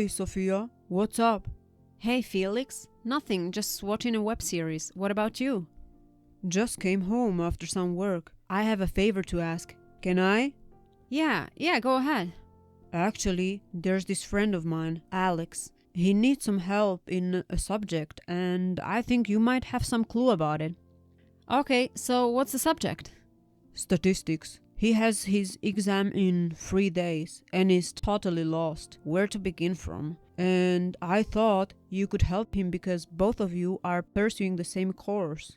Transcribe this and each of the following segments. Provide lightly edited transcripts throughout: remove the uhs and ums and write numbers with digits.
Hey Sophia, what's up? Hey Felix, nothing, just watching a web series. What about you? Just came home after some work. I have a favor to ask. Can I? Yeah, go ahead. Actually, there's this friend of mine, Alex. He needs some help in a subject, and I think you might have some clue about it. Okay, so what's the subject? Statistics. He has his exam in 3 days and is totally lost where to begin from. And I thought you could help him because both of you are pursuing the same course.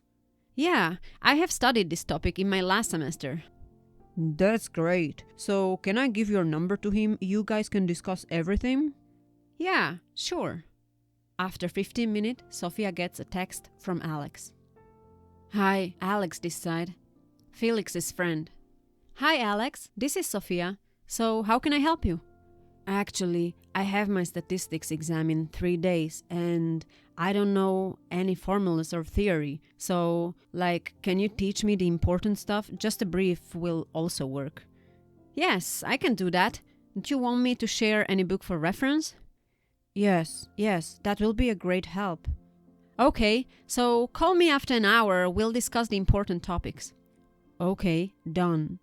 Yeah, I have studied this topic in my last semester. That's great. So, can I give your number to him? You guys can discuss everything? Yeah, sure. After 15 minutes, Sophia gets a text from Alex. Hi, Alex this side. Felix's friend. Hi Alex, this is Sophia. So how can I help you? Actually, I have my statistics exam in 3 days and I don't know any formulas or theory. So, can you teach me the important stuff? Just a brief will also work. Yes, I can do that. Do you want me to share any book for reference? Yes, that will be a great help. Okay, so call me after an hour. We'll discuss the important topics. Okay, done.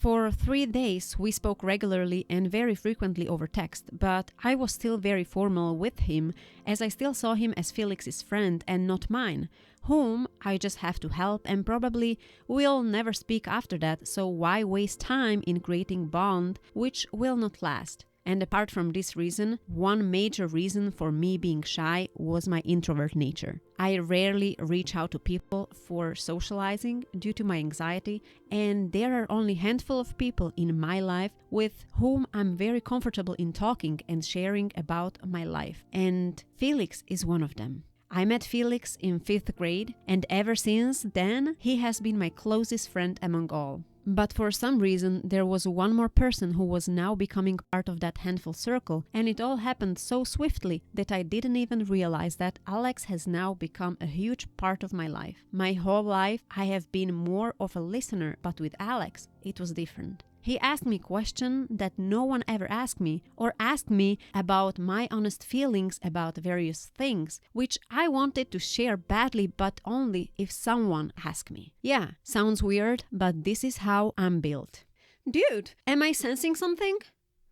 For 3 days, we spoke regularly and very frequently over text, but I was still very formal with him, as I still saw him as Felix's friend and not mine, whom I just have to help and probably will never speak after that, so why waste time in creating bond which will not last? And apart from this reason, one major reason for me being shy was my introvert nature. I rarely reach out to people for socializing due to my anxiety, and there are only a handful of people in my life with whom I'm very comfortable in talking and sharing about my life. And Felix is one of them. I met Felix in 5th grade, and ever since then, he has been my closest friend among all. But for some reason, there was one more person who was now becoming part of that handful circle, and it all happened so swiftly that I didn't even realize that Alex has now become a huge part of my life. My whole life, I have been more of a listener, but with Alex, it was different. He asked me questions that no one ever asked me, or asked me about my honest feelings about various things, which I wanted to share badly, but only if someone asked me. Yeah, sounds weird, but this is how I'm built. Dude, am I sensing something?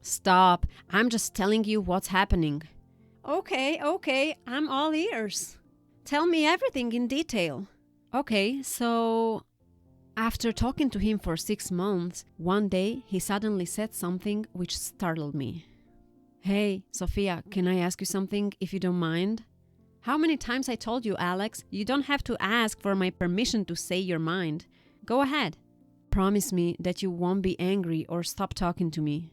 Stop, I'm just telling you what's happening. Okay, I'm all ears. Tell me everything in detail. Okay, so after talking to him for 6 months, one day he suddenly said something which startled me. Hey, Sophia, can I ask you something if you don't mind? How many times I told you, Alex, you don't have to ask for my permission to say your mind. Go ahead. Promise me that you won't be angry or stop talking to me.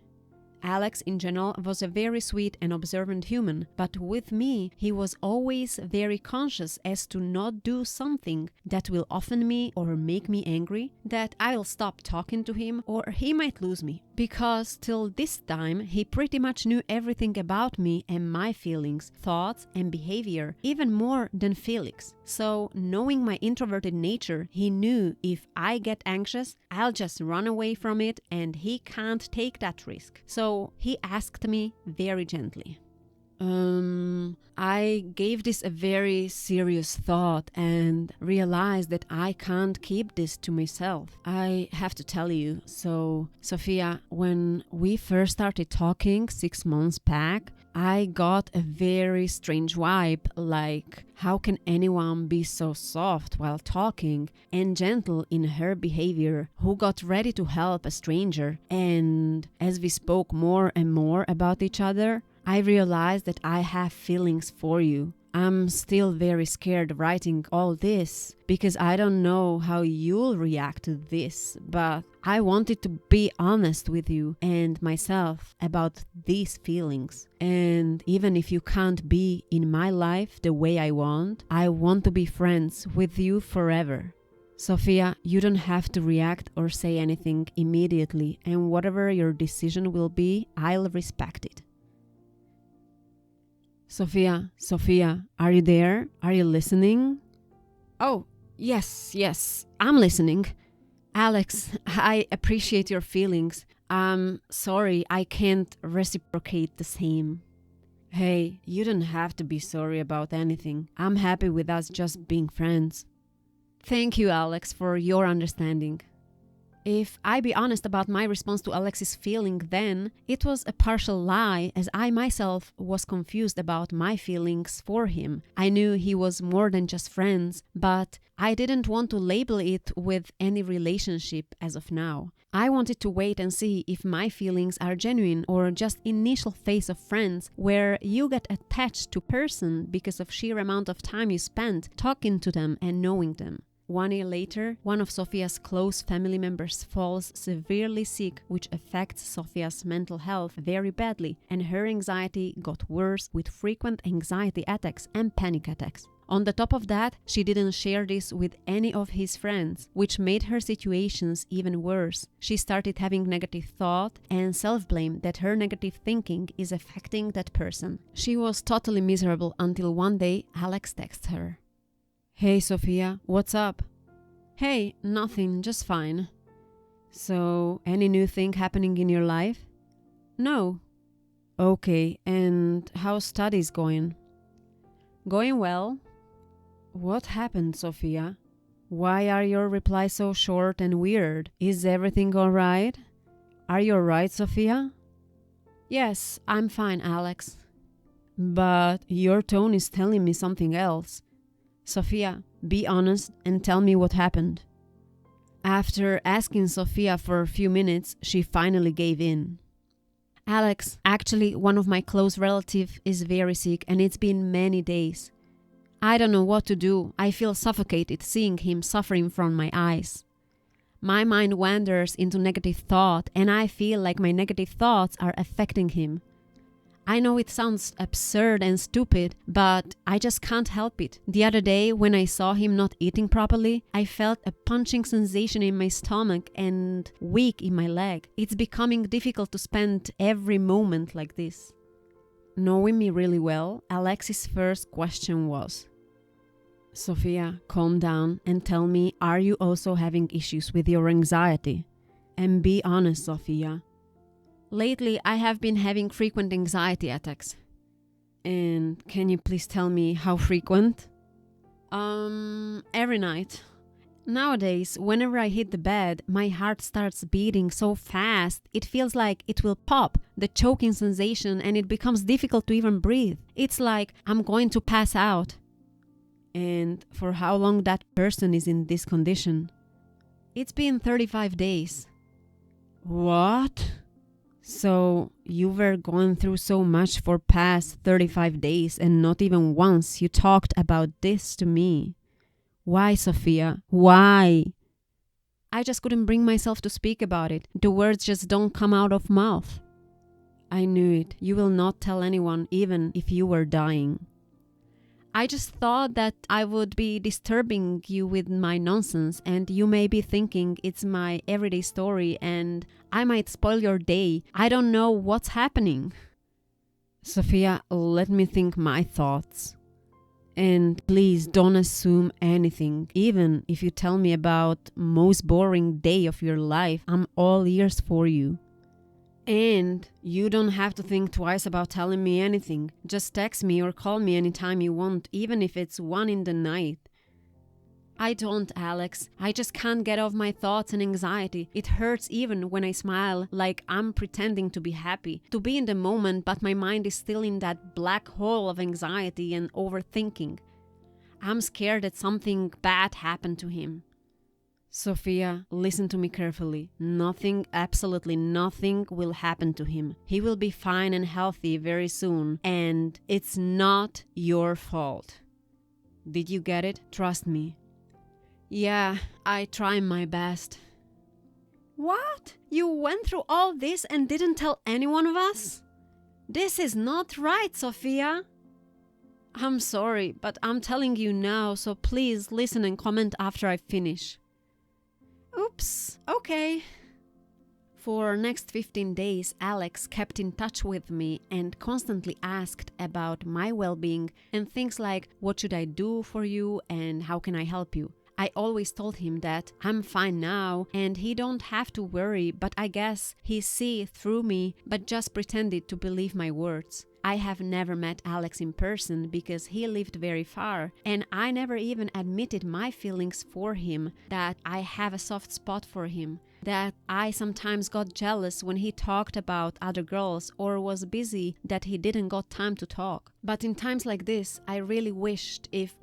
Alex, in general, was a very sweet and observant human, but with me, he was always very conscious as to not do something that will offend me or make me angry, that I'll stop talking to him or he might lose me. Because till this time, he pretty much knew everything about me and my feelings, thoughts and behavior, even more than Felix. So, knowing my introverted nature, he knew if I get anxious, I'll just run away from it and he can't take that risk. So he asked me very gently. I gave this a very serious thought and realized that I can't keep this to myself. I have to tell you. So, Sophia, when we first started talking 6 months back, I got a very strange vibe, like how can anyone be so soft while talking and gentle in her behavior, who got ready to help a stranger. And as we spoke more and more about each other, I realized that I have feelings for you. I'm still very scared writing all this because I don't know how you'll react to this, but I wanted to be honest with you and myself about these feelings. And even if you can't be in my life the way I want to be friends with you forever. Sophia, you don't have to react or say anything immediately, and whatever your decision will be, I'll respect it. Sophia, are you there? Are you listening? Oh, yes, I'm listening. Alex, I appreciate your feelings. I'm sorry I can't reciprocate the same. Hey, you don't have to be sorry about anything. I'm happy with us just being friends. Thank you, Alex, for your understanding. If I be honest about my response to Alex's feeling then, it was a partial lie as I myself was confused about my feelings for him. I knew he was more than just friends, but I didn't want to label it with any relationship as of now. I wanted to wait and see if my feelings are genuine or just initial phase of friends where you get attached to person because of sheer amount of time you spent talking to them and knowing them. 1 year later, one of Sophia's close family members falls severely sick, which affects Sophia's mental health very badly, and her anxiety got worse with frequent anxiety attacks and panic attacks. On the top of that, she didn't share this with any of his friends, which made her situations even worse. She started having negative thought and self-blame that her negative thinking is affecting that person. She was totally miserable until one day Alex texts her. Hey Sophia, what's up? Hey, nothing, just fine. So, any new thing happening in your life? No. Okay, and how's studies going? Going well. What happened, Sophia? Why are your replies so short and weird? Is everything alright? Are you alright, Sophia? Yes, I'm fine, Alex. But your tone is telling me something else. Sophia, be honest and tell me what happened. After asking Sophia for a few minutes, she finally gave in. Alex, actually, one of my close relatives is very sick and it's been many days. I don't know what to do. I feel suffocated seeing him suffering from my eyes. My mind wanders into negative thought and I feel like my negative thoughts are affecting him. I know it sounds absurd and stupid, but I just can't help it. The other day, when I saw him not eating properly, I felt a punching sensation in my stomach and weak in my leg. It's becoming difficult to spend every moment like this. Knowing me really well, Alex's first question was, Sophia, calm down and tell me, are you also having issues with your anxiety? And be honest, Sophia. Lately, I have been having frequent anxiety attacks. And can you please tell me how frequent? Every night. Nowadays, whenever I hit the bed, my heart starts beating so fast, it feels like it will pop, the choking sensation, and it becomes difficult to even breathe. It's like I'm going to pass out. And for how long that person is in this condition? It's been 35 days. What? So you were going through so much for past 35 days and not even once you talked about this to me. Why, Sophia? Why? I just couldn't bring myself to speak about it. The words just don't come out of mouth. I knew it. You will not tell anyone even if you were dying. I just thought that I would be disturbing you with my nonsense and you may be thinking it's my everyday story and I might spoil your day. I don't know what's happening. Sophia, let me think my thoughts. And please don't assume anything. Even if you tell me about most boring day of your life, I'm all ears for you. And you don't have to think twice about telling me anything. Just text me or call me anytime you want, even if it's 1 in the night. I don't, Alex. I just can't get off my thoughts and anxiety. It hurts even when I smile, like I'm pretending to be happy, to be in the moment, but my mind is still in that black hole of anxiety and overthinking. I'm scared that something bad happened to him. Sophia, listen to me carefully. Nothing, absolutely nothing will happen to him. He will be fine and healthy very soon, and it's not your fault. Did you get it? Trust me. Yeah, I try my best. What? You went through all this and didn't tell any one of us? This is not right, Sophia. I'm sorry, but I'm telling you now, so please listen and comment after I finish. Oops, okay. For next 15 days, Alex kept in touch with me and constantly asked about my well-being and things like, what should I do for you and how can I help you? I always told him that I'm fine now and he don't have to worry, but I guess he see through me but just pretended to believe my words. I have never met Alex in person because he lived very far, and I never even admitted my feelings for him, that I have a soft spot for him, that I sometimes got jealous when he talked about other girls or was busy that he didn't got time to talk. But in times like this, I really wished if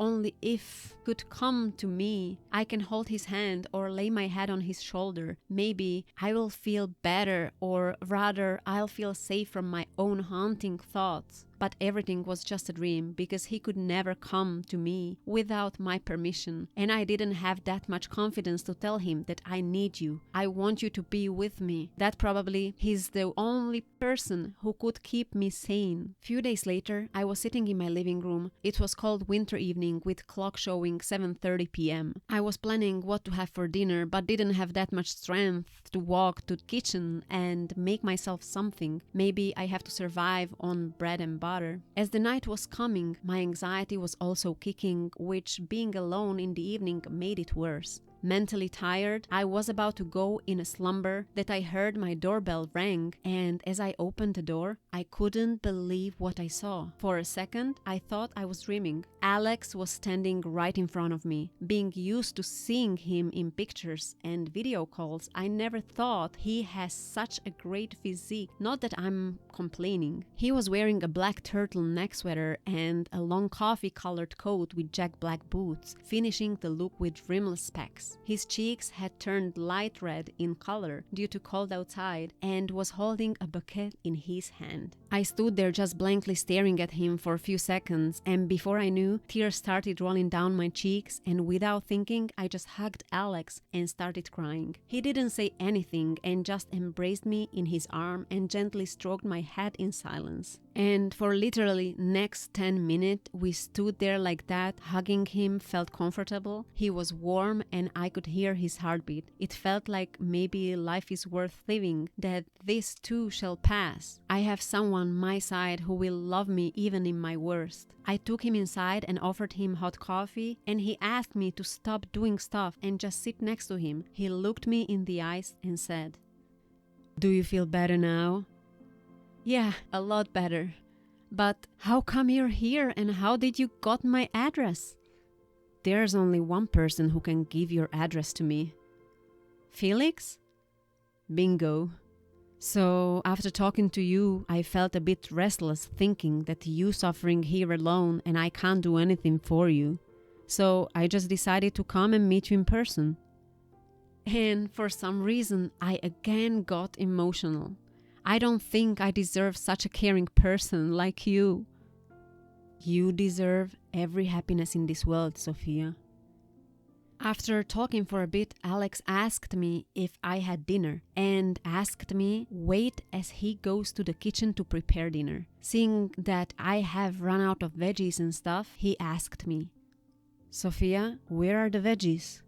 could come to me, I can hold his hand or lay my head on his shoulder. Maybe I will feel better, or rather I'll feel safe from my own haunting thoughts. But everything was just a dream because he could never come to me without my permission, and I didn't have that much confidence to tell him that I need you. I want you to be with me. That probably he's the only person who could keep me sane. Few days later, I was sitting in my living room. It was cold winter evening with clock showing 7:30 p.m. I was planning what to have for dinner, but didn't have that much strength to walk to the kitchen and make myself something. Maybe I have to survive on bread and butter. As the night was coming, my anxiety was also kicking, which being alone in the evening made it worse. Mentally tired, I was about to go in a slumber that I heard my doorbell ring, and as I opened the door, I couldn't believe what I saw. For a second, I thought I was dreaming. Alex was standing right in front of me. Being used to seeing him in pictures and video calls, I never thought he has such a great physique. Not that I'm complaining. He was wearing a black turtleneck sweater and a long coffee-colored coat with jet black boots, finishing the look with rimless specs. His cheeks had turned light red in color due to cold outside and was holding a bucket in his hand. I stood there just blankly staring at him for a few seconds, and before I knew, tears started rolling down my cheeks, and without thinking, I just hugged Alex and started crying. He didn't say anything and just embraced me in his arm and gently stroked my head in silence. And for literally next 10 minutes, we stood there like that, hugging him, felt comfortable. He was warm and I could hear his heartbeat. It felt like maybe life is worth living, that this too shall pass. I have someone my side who will love me even in my worst. I took him inside and offered him hot coffee, and he asked me to stop doing stuff and just sit next to him. He looked me in the eyes and said, "Do you feel better now?" "Yeah, a lot better. But how come you're here and how did you got my address?" "There's only one person who can give your address to me." "Felix?" "Bingo. So after talking to you, I felt a bit restless thinking that you suffering here alone and I can't do anything for you. So I just decided to come and meet you in person." And for some reason, I again got emotional. I don't think I deserve such a caring person like you. You deserve every happiness in this world, Sophia. After talking for a bit, Alex asked me if I had dinner and asked me wait as he goes to the kitchen to prepare dinner. Seeing that I have run out of veggies and stuff, he asked me, "Sophia, where are the veggies?"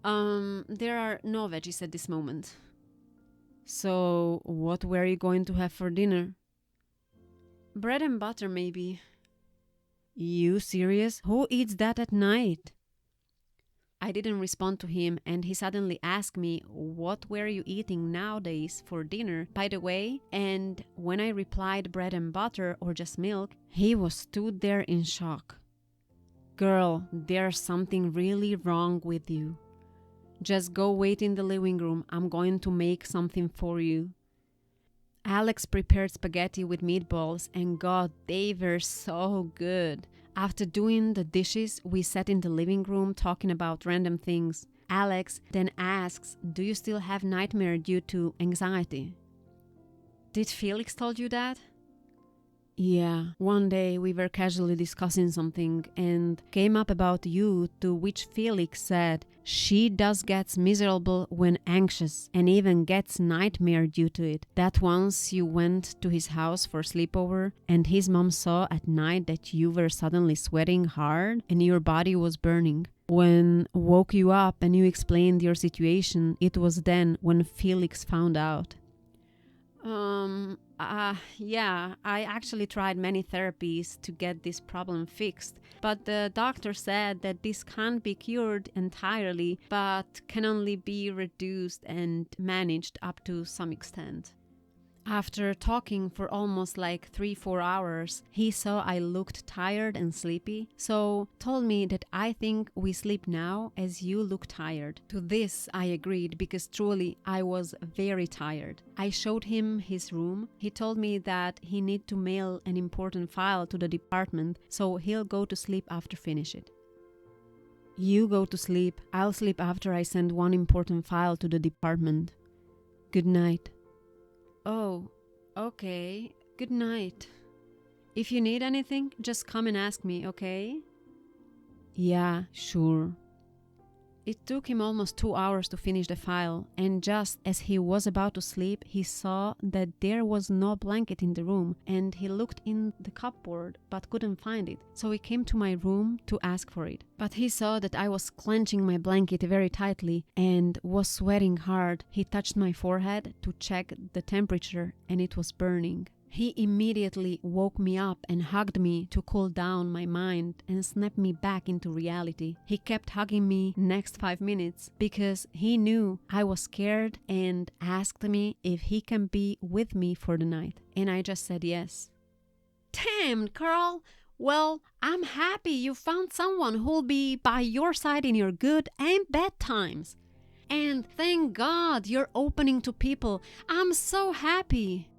There are no veggies at this moment." "So, what were you going to have for dinner?" "Bread and butter, maybe." "You serious? Who eats that at night?" I didn't respond to him, and he suddenly asked me, "What were you eating nowadays for dinner, by the way?" And when I replied bread and butter or just milk, he was stood there in shock. "Girl, there's something really wrong with you. Just go wait in the living room. I'm going to make something for you." Alex prepared spaghetti with meatballs, and God, they were so good. After doing the dishes, we sat in the living room talking about random things. Alex then asks, "Do you still have nightmare due to anxiety?" "Did Felix told you that?" "Yeah, one day we were casually discussing something and came up about you, to which Felix said she does gets miserable when anxious and even gets nightmare due to it. That once you went to his house for sleepover and his mom saw at night that you were suddenly sweating hard and your body was burning. When woke you up and you explained your situation, it was then when Felix found out." Yeah, I actually tried many therapies to get this problem fixed, but the doctor said that this can't be cured entirely, but can only be reduced and managed up to some extent. After talking for almost like 3-4 hours, he saw I looked tired and sleepy, so told me that I think we sleep now as you look tired. To this I agreed because truly I was very tired. I showed him his room. He told me that he need to mail an important file to the department, so he'll go to sleep after finish it. You go to sleep. I'll sleep after I send one important file to the department. Good night. Oh, okay. Good night. If you need anything, just come and ask me, okay? Yeah, sure. It took him almost 2 hours to finish the file, and just as he was about to sleep, he saw that there was no blanket in the room, and he looked in the cupboard but couldn't find it. So he came to my room to ask for it. But he saw that I was clenching my blanket very tightly and was sweating hard. He touched my forehead to check the temperature, and it was burning. He immediately woke me up and hugged me to cool down my mind and snap me back into reality. He kept hugging me next 5 minutes because he knew I was scared and asked me if he can be with me for the night. And I just said yes. Damn, Carl! Well, I'm happy you found someone who'll be by your side in your good and bad times. And thank God you're opening to people. I'm so happy.